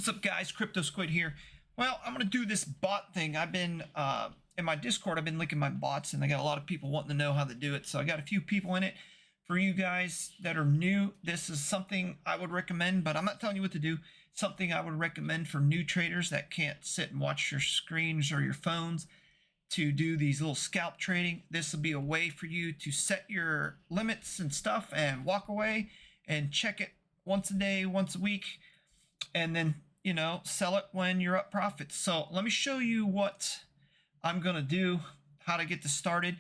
What's up, guys? CryptoSquid here. Well, I'm going to do this bot thing. I've been, in my Discord, I've been linking my bots, and I got a lot of people wanting to know how to do it. So I got a few people in it. For you guys that are new, this is something I would recommend, but I'm not telling you what to do. Something I would recommend for new traders that can't sit and watch your screens or your phones to do these little scalp trading. This will be a way for you to set your limits and stuff and walk away and check it once a day, once a week, and then sell it when you're up profits. So let me show you what I'm gonna do, how to get this started.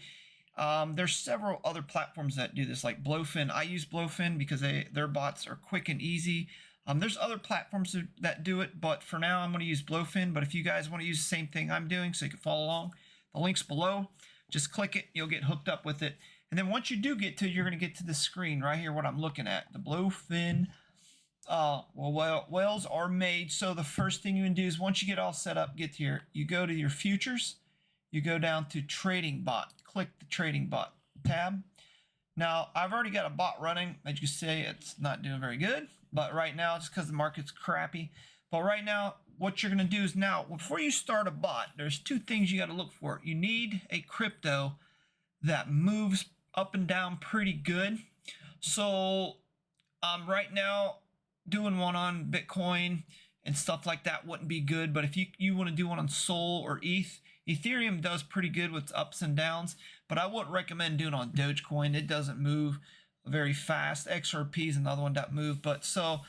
There's several other platforms that do this, like Blowfin. I use Blowfin because their bots are quick and easy. There's other platforms that do it, but for now I'm going to use Blowfin. But if you guys want to use the same thing I'm doing so you can follow along, the link's below. Just click it, you'll get hooked up with it. And then once you do get to it, you're going to get to the screen right here, what I'm looking at, the Blowfin. Whales are made. So the first thing you can do is, once you get all set up, get here, you go to your futures, you go down to trading bot, click the trading bot tab. Now I've already got a bot running. As you say, it's not doing very good, but right now it's because the market's crappy. But right now, what you're going to do is, now before you start a bot, there's two things you got to look for. You need a crypto that moves up and down pretty good. So right now, doing one on Bitcoin and stuff like that wouldn't be good. But if you want to do one on Sol or Ethereum does pretty good with ups and downs, but I wouldn't recommend doing on Dogecoin. It doesn't move very fast. XRP is another one that move. But so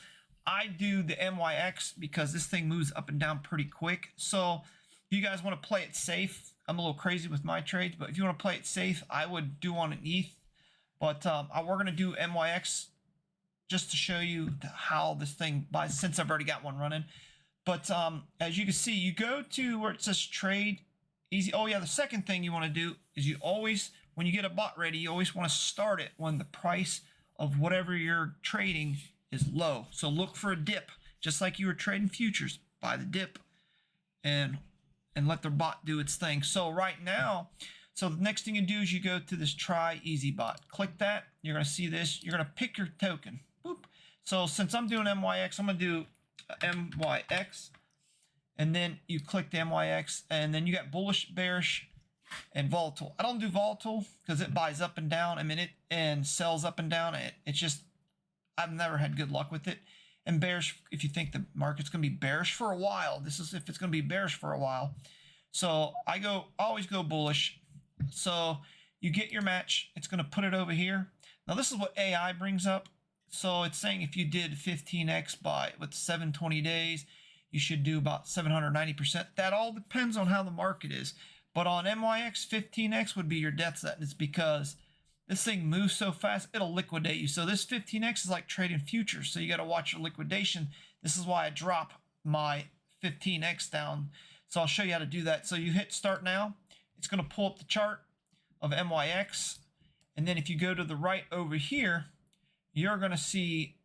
I do the MYX because this thing moves up and down pretty quick. So if you guys want to play it safe, I'm a little crazy with my trades, but if you want to play it safe, I would do on an ETH. But we're going to do MYX just to show you how this thing buys, since I've already got one running. But as you can see, you go to where it says trade easy. Oh yeah, the second thing you want to do is, you always, when you get a bot ready, you always want to start it when the price of whatever you're trading is low. So look for a dip, just like you were trading futures. Buy the dip and let the bot do its thing. So right now, so the next thing you do is you go to this try easy bot. Click that. You're going to see this. You're going to pick your token. Boop. So since I'm doing MYX, I'm going to do MYX. And then you click the MYX, and then you got bullish, bearish, and volatile. I don't do volatile because it buys up and down. I mean, it and sells up and down. It's just, I've never had good luck with it. And bearish, if you think the market's going to be bearish for a while. This is if it's going to be bearish for a while. So I always go bullish. So you get your match. It's going to put it over here. Now this is what AI brings up. So it's saying if you did 15x with 720 days, you should do about 790%. That all depends on how the market is. But on MYX, 15x would be your death sentence, because this thing moves so fast, it'll liquidate you. So this 15x is like trading futures. So you got to watch your liquidation. This is why I drop my 15x down. So I'll show you how to do that. So you hit start now. It's going to pull up the chart of MYX. And then if you go to the right over here, you're going to see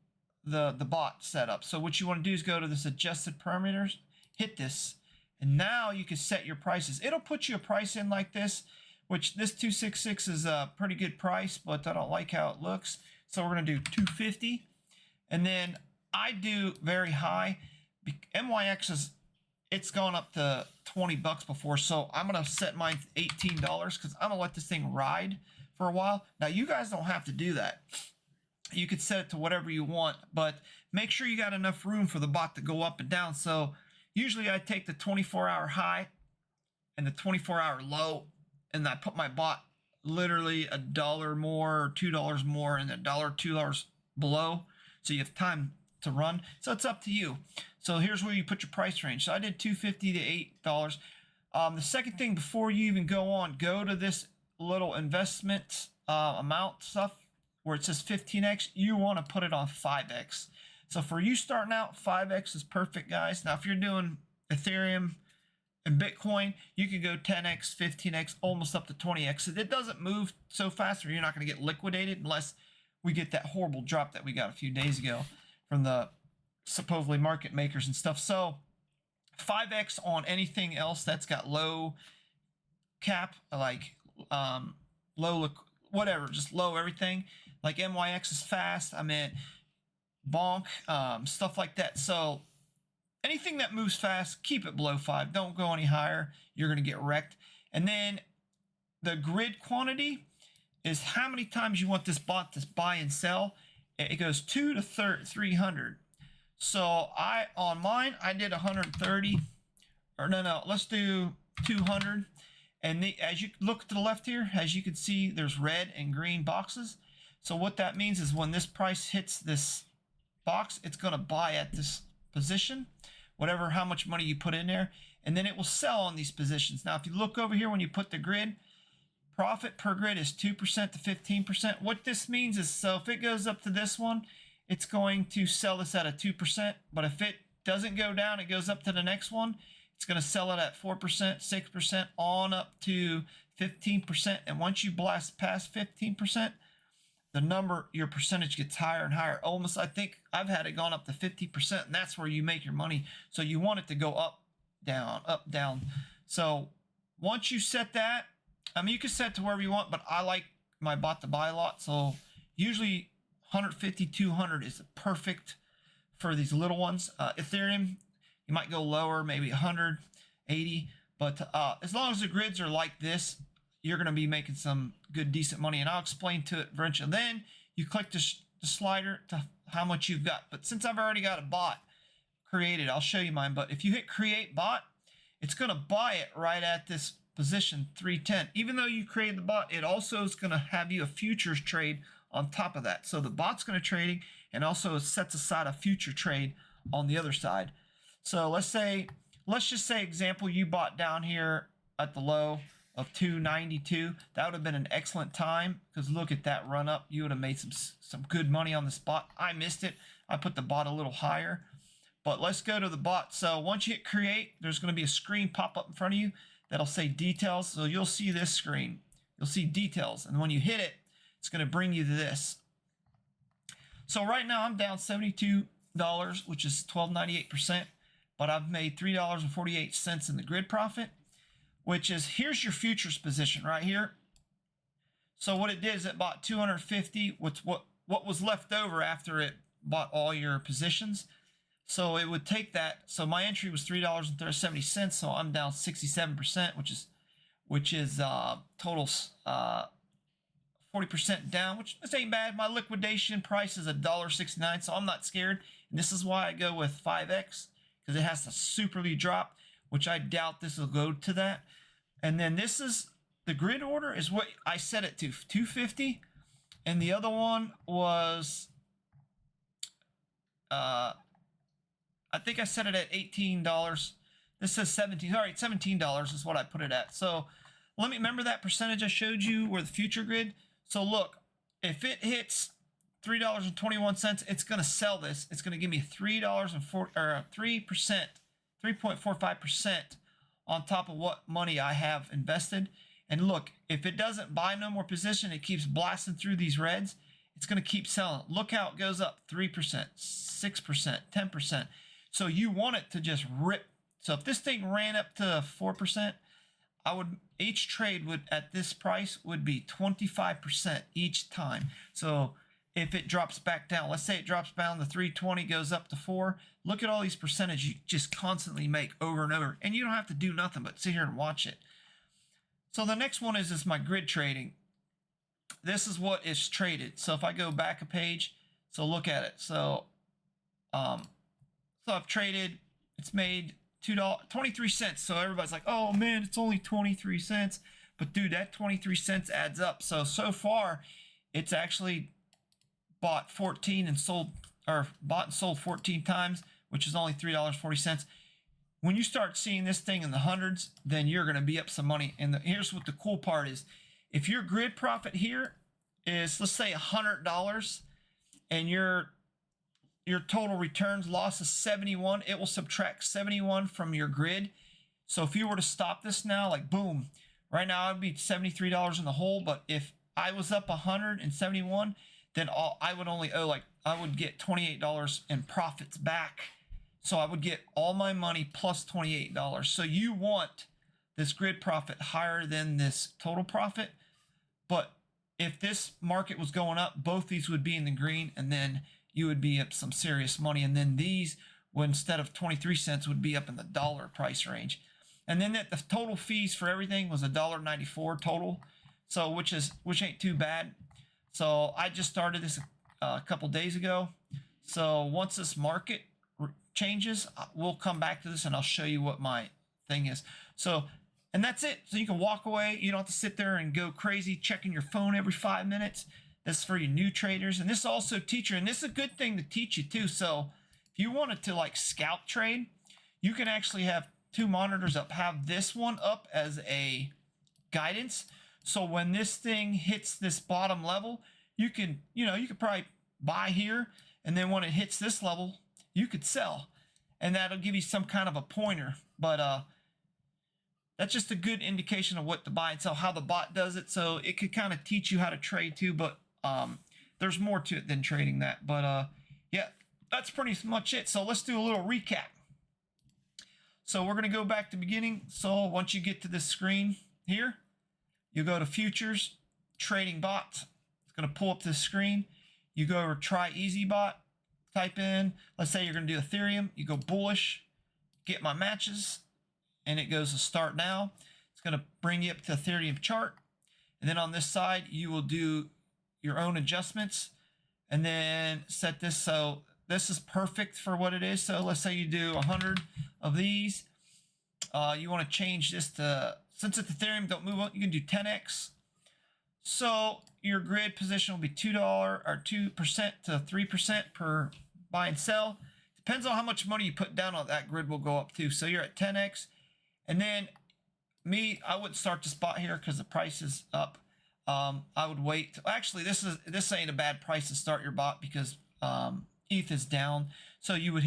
the bot setup. So what you want to do is go to this adjusted parameters, hit this, and now you can set your prices. It'll put you a price in like this, which this 266 is a pretty good price, but I don't like how it looks. So we're going to do 250. And then I do very high. MYX it's gone up to 20 bucks before. So I'm going to set mine $18 because I'm going to let this thing ride for a while. Now you guys don't have to do that. You could set it to whatever you want, but make sure you got enough room for the bot to go up and down. So usually I take the 24-hour high and the 24-hour low, and I put my bot literally $1 more or $2 more and $1, $2 below, so you have time to run. So it's up to you. So here's where you put your price range. So I did $250 to $8. The second thing, before you even go on, go to this little investment amount stuff where it says 15x. You want to put it on 5x. So for you starting out, 5x is perfect, guys. Now if you're doing Ethereum and Bitcoin, you can go 10x, 15x, almost up to 20x. So it doesn't move so fast, or you're not going to get liquidated unless we get that horrible drop that we got a few days ago from the supposedly market makers and stuff. So 5x on anything else that's got low cap, like low whatever, just low everything. Like MYX is fast. I mean, bonk, stuff like that. So anything that moves fast, keep it below 5. Don't go any higher. You're going to get wrecked. And then the grid quantity is how many times you want this bot to buy and sell. It goes 2 to 300. So on mine, I did 130. Or no, let's do 200. And as you look to the left here, as you can see, there's red and green boxes. So what that means is when this price hits this box, it's going to buy at this position, whatever, how much money you put in there, and then it will sell on these positions. Now, if you look over here, when you put the grid, profit per grid is 2% to 15%. What this means is, so if it goes up to this one, it's going to sell this at a 2%, but if it doesn't go down, it goes up to the next one, it's going to sell it at 4%, 6%, on up to 15. And once you blast past 15%, the number, your percentage gets higher and higher. Almost, I think I've had it gone up to 50%, and that's where you make your money. So you want it to go up, down. So once you set that, I mean, you can set to wherever you want, but I like my bot to buy a lot. So usually 150, 200 is perfect for these little ones. Ethereum, you might go lower, maybe 180, but as long as the grids are like this, you're going to be making some good, decent money, and I'll explain to it eventually. Then you click the slider to how much you've got. But since I've already got a bot created, I'll show you mine. But if you hit create bot, it's going to buy it right at this position 310. Even though you created the bot, it also is going to have you a futures trade on top of that. So the bot's going to trading, and also it sets aside a future trade on the other side. So let's just say example, you bought down here at the low of 292. That would have been an excellent time, because look at that run up. You would have made some good money on the spot. I missed it. I put the bot a little higher. But let's go to the bot. So once you hit create, there's going to be a screen pop up in front of you that'll say details. So you'll see this screen. You'll see details. And when you hit it, it's going to bring you to this. So right now I'm down $72, which is 12.98%. But I've made $3.48 in the grid profit, which is, here's your futures position right here. So what it did is it bought 250, what was left over after it bought all your positions. So it would take that. So my entry was $3.70, so I'm down 67%, which is total 40% down, which this ain't bad. My liquidation price is $1.69, so I'm not scared. And this is why I go with 5x, because it has to superly drop, which I doubt this will go to that. And then this is the grid order is what I set it to, 250, and the other one was I think I set it at $18. This says 17. All right, $17 is what I put it at. So let me remember that percentage I showed you where the future grid. So look, if it hits $3.21, it's going to sell this. It's going to give me $3.45% on top of what money I have invested. And look, if it doesn't buy no more position, it keeps blasting through these reds. It's going to keep selling. Look how it goes up, 3%, 6%, 10%. So you want it to just rip. So if this thing ran up to 4%, each trade would at this price would be 25% each time. So if it drops back down, let's say it drops down to 320, goes up to 4, look at all these percentages you just constantly make over and over, and you don't have to do nothing but sit here and watch it. So the next one is my grid trading. This is what is traded. So if I go back a page, so look at it. So I've traded, it's made $2.23. So everybody's like, oh man, it's only 23 cents. But dude, that 23 cents adds up. So far, it's actually bought 14 and sold, or bought and sold 14 times, which is only $3.40. When you start seeing this thing in the hundreds, then you're going to be up some money. And here's what the cool part is. If your grid profit here is, let's say $100, and your total returns loss is 71, it will subtract 71 from your grid. So if you were to stop this now, like boom, right now I'd be $73 in the hole. But if I was up 171, then I would only owe, like, I would get $28 in profits back. So I would get all my money plus $28. So you want this grid profit higher than this total profit. But if this market was going up, both these would be in the green, and then you would be up some serious money. And then these when instead of 23 cents would be up in the dollar price range. And then the total fees for everything was $1.94 total, so which ain't too bad. So I just started this a couple days ago. So once this market changes, we'll come back to this and I'll show you what my thing is. So, and that's it. So you can walk away. You don't have to sit there and go crazy checking your phone every 5 minutes. This is for you new traders. And this also teacher, and this is a good thing to teach you too. So if you wanted to like scalp trade, you can actually have 2 monitors up, have this one up as a guidance. So when this thing hits this bottom level, you can, you could probably buy here. And then when it hits this level, you could sell. And that'll give you some kind of a pointer. But that's just a good indication of what to buy and sell, how the bot does it. So it could kind of teach you how to trade too. But there's more to it than trading that. But yeah, that's pretty much it. So let's do a little recap. So we're going to go back to the beginning. So once you get to this screen here, you go to futures, trading bots. It's going to pull up this screen. You go over try easy bot, type in, let's say you're going to do Ethereum. You go bullish, get my matches, and it goes to start now. It's going to bring you up to Ethereum chart. And then on this side, you will do your own adjustments and then set this. So this is perfect for what it is. So let's say you do 100 of these. You want to change this to, since it's Ethereum, don't move on, you can do 10x. So your grid position will be $2 or 2% to 3% per buy and sell. Depends on how much money you put down on that grid will go up too. So you're at 10x. And then I wouldn't start the spot here because the price is up. I would wait. Actually, this ain't a bad price to start your bot because ETH is down. So you would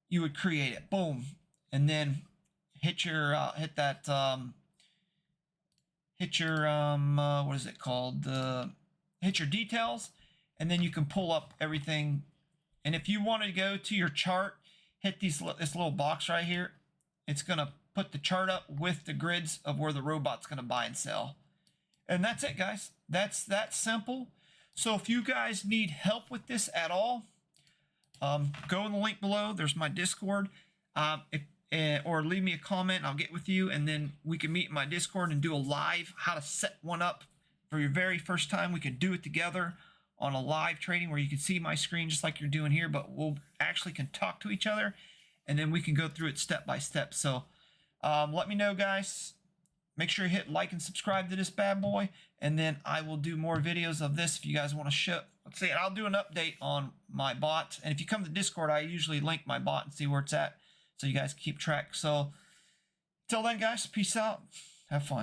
you would create it, boom, and then hit your what is it called? Hit your details, and then you can pull up everything. And if you want to go to your chart, hit this little box right here. It's gonna put the chart up with the grids of where the robot's gonna buy and sell. And that's it, guys. That's that simple. So if you guys need help with this at all, go in the link below. There's my Discord. Or leave me a comment and I'll get with you, and then we can meet in my Discord and do a live how to set one up for your very first time. We could do it together on a live trading where you can see my screen just like you're doing here, but we'll actually can talk to each other and then we can go through it step by step. So let me know, guys. Make sure you hit like and subscribe to this bad boy, and then I will do more videos of this if you guys want to show. Let's see, I'll do an update on my bot, and if you come to Discord, I usually link my bot and see where it's at, so you guys keep track. So, till then, guys, peace out. Have fun.